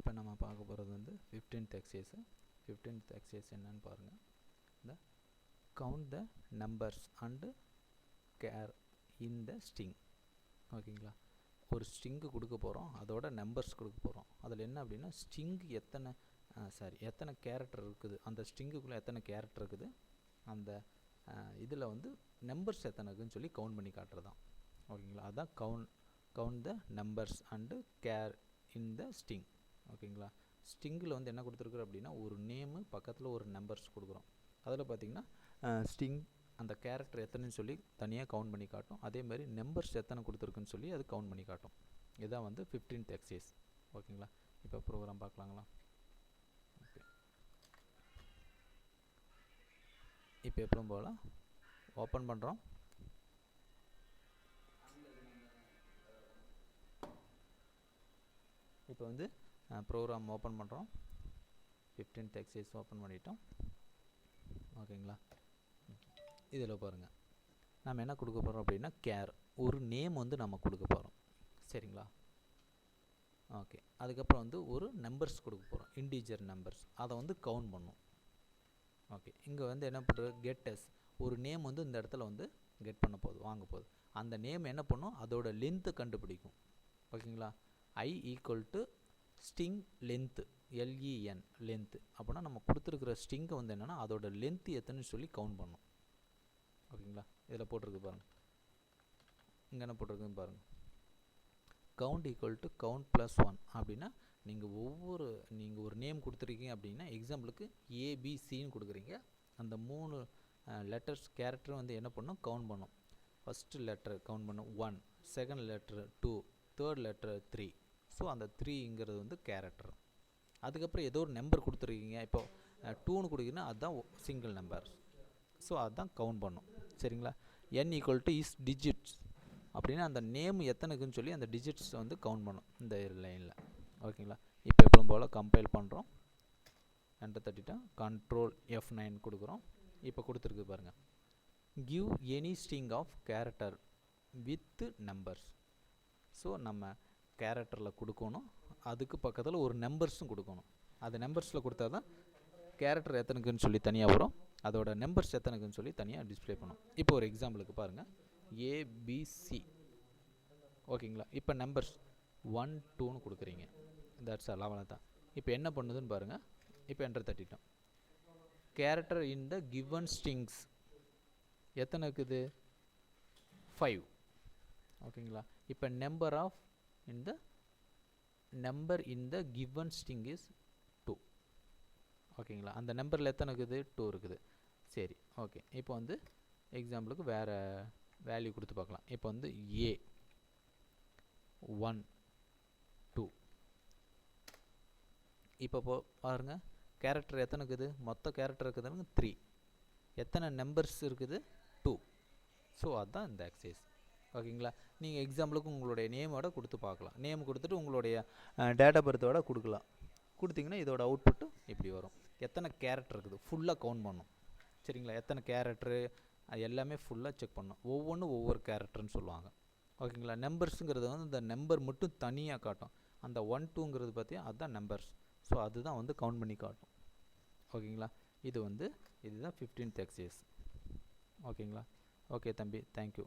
இப்போ நம்ம பார்க்க போகிறது வந்து 15th exercise. 15th exercise என்னன்னு பாருங்கள். இந்த count the numbers and care in the string. ஓகேங்களா, ஒரு ஸ்ட்ரிங்கு கொடுக்க போகிறோம், அதோட நம்பர்ஸ் கொடுக்க போகிறோம். அதில் என்ன அப்படின்னா ஸ்ட்ரிங் எத்தனை கேரக்டர் இருக்குது, அந்த ஸ்ட்ரிங்குக்குள்ளே எத்தனை கேரக்டர் இருக்குது, அந்த இதில் வந்து நம்பர்ஸ் எத்தனை இருக்குதுன்னு சொல்லி கவுண்ட் பண்ணி காட்டுறதான். ஓகேங்களா, அதுதான் count the numbers and care in the string. ஓகேங்களா, ஸ்ட்ரிங்கில் வந்து என்ன கொடுத்துருக்குறோம் அப்படின்னா ஒரு நேமு பக்கத்தில் ஒரு நம்பர்ஸ் கொடுக்குறோம். அதில் பார்த்திங்கன்னா ஸ்ட்ரிங் அந்த கேரக்டர் எத்தனைன்னு சொல்லி தனியாக கவுண்ட் பண்ணி காட்டும். அதே மாதிரி நம்பர்ஸ் எத்தனை கொடுத்துருக்குன்னு சொல்லி அது கவுண்ட் பண்ணி காட்டும். இதுதான் வந்து 15th exercise. ஓகேங்களா, இப்போ ப்ரோக்ராம் பார்க்கலாங்களா. ஓகே, இப்போ எப்பவும் போல் ஓப்பன் பண்ணுறோம். இப்போ வந்து ப்ரோக்ராம் ஓப்பன் பண்ணுறோம். 15th exercise ஓப்பன் பண்ணிட்டோம். ஓகேங்களா, இதில் பாருங்கள் நம்ம என்ன கொடுக்க போகிறோம் அப்படின்னா கேர், ஒரு நேம் வந்து நம்ம கொடுக்க போகிறோம். சரிங்களா, ஓகே. அதுக்கப்புறம் வந்து ஒரு நம்பர்ஸ் கொடுக்க போகிறோம், இன்டிஜர் நம்பர்ஸ், அதை வந்து கவுண்ட் பண்ணும். ஓகே, இங்கே வந்து என்ன பண்ணுறது, கெட்டஸ், ஒரு நேம் வந்து இந்த இடத்துல வந்து கெட் பண்ண போகுது, வாங்க போகுது. அந்த நேம் என்ன பண்ணும், அதோட லென்த்து கண்டுபிடிக்கும். ஓகேங்களா, I equal to string length, LEN length. அப்படின்னா நம்ம கொடுத்துருக்குற ஸ்ட்ரிங்கை வந்து என்னென்னா அதோட லென்த்து எத்தனைன்னு சொல்லி கவுண்ட் பண்ணும். ஓகேங்களா, இதில் போட்டிருக்கு பாருங்கள், இங்கே என்ன போட்டிருக்குன்னு பாருங்கள், count equal to count plus 1 அப்படின்னா நீங்கள் ஒரு நேம் கொடுத்துருக்கீங்க அப்படின்னா எக்ஸாம்பிளுக்கு ABCன்னு கொடுக்குறீங்க. அந்த 3 லெட்டர்ஸ் கேரக்டர் வந்து என்ன பண்ணும், கவுண்ட் பண்ணும். ஃபஸ்ட்டு லெட்டர் கவுண்ட் பண்ணும் 1, second letter 2, third letter 3. So அந்த 3ங்கிறது வந்து கேரக்டர். அதுக்கப்புறம் ஏதோ ஒரு நம்பர் கொடுத்துருக்கீங்க, இப்போ 2ன்னு கொடுக்குறீங்கன்னா அதுதான் சிங்கிள் நம்பர். ஸோ அதுதான் கவுண்ட் பண்ணும். சரிங்களா, N equal to is digits அப்படின்னா அந்த நேம் எத்தனைக்குன்னு சொல்லி அந்த டிஜிட்ஸ் வந்து கவுண்ட் பண்ணும் இந்த லைனில். ஓகேங்களா, இப்போ எப்பவும் போல் கம்பைல் பண்ணுறோம். என்டர் தட்டிட்டோம், கண்ட்ரோல் F9 கொடுக்குறோம். இப்போ கொடுத்துருக்கு பாருங்கள், give any string of character with numbers. So நம்ம கேரக்டரில் கொடுக்கணும், அதுக்கு பக்கத்தில் ஒரு நம்பர்ஸும் கொடுக்கணும். அது நம்பர்ஸில் கொடுத்தா தான் கேரக்டர் எத்தனைக்குன்னு சொல்லி தனியாக வரும், அதோட நம்பர்ஸ் எத்தனைக்குன்னு சொல்லி தனியாக டிஸ்பிளே பண்ணும். இப்போ ஒரு எக்ஸாம்பிளுக்கு பாருங்கள், ABC. ஓகேங்களா, இப்போ நம்பர்ஸ் 1, 2ன்னு கொடுக்குறீங்க, தட்ஸ் ஆல், அவ்வளோதான். இப்போ என்ன பண்ணுதுன்னு பாருங்கள். இப்போ என்டர் தட்டிட்டோம். Character in the given strings எத்தனை இருக்குது, 5. ஓகேங்களா, இப்போ number in the given string is 2. ஓகேங்களா, அந்த நம்பரில் எத்தனை இருக்குது, 2 இருக்குது. சரி, ஓகே. இப்போ வந்து எக்ஸாம்பிளுக்கு வேறு வேல்யூ கொடுத்து பார்க்கலாம். இப்போ வந்து A 1, 2. இப்போ பாருங்கள், கேரக்டர் எத்தனை இருக்குது, மொத்த கேரக்டர் இருக்குதுன்னு 3. எத்தனை நம்பர்ஸ் இருக்குது, 2. ஸோ அதுதான் இந்த எக்ஸசைஸ். ஓகேங்களா, நீங்கள் எக்ஸாம்பிளுக்கு உங்களுடைய நேமோட கொடுத்து பார்க்கலாம். நேம் கொடுத்துட்டு உங்களுடைய டேட் ஆஃப் பர்த்தோட கொடுக்கலாம். கொடுத்தீங்கன்னா இதோட அவுட்புட்டு இப்படி வரும். எத்தனை கேரக்டர் இருக்குது ஃபுல்லாக கவுண்ட் பண்ணும். சரிங்களா, எத்தனை கேரக்டரு அது எல்லாமே ஃபுல்லாக செக் பண்ணணும். ஒவ்வொன்றும் ஒவ்வொரு கேரக்டர்னு சொல்லுவாங்க. ஓகேங்களா, நம்பர்ஸுங்கிறது வந்து இந்த நம்பர் மட்டும் தனியாக காட்டும். அந்த 1, 2ங்கிறது பார்த்தியா அதுதான் நம்பர்ஸ். ஸோ அதுதான் வந்து கவுண்ட் பண்ணி காட்டும். ஓகேங்களா, இதுதான் 15th exercise. ஓகேங்களா, ஓகே தம்பி, தேங்க்யூ.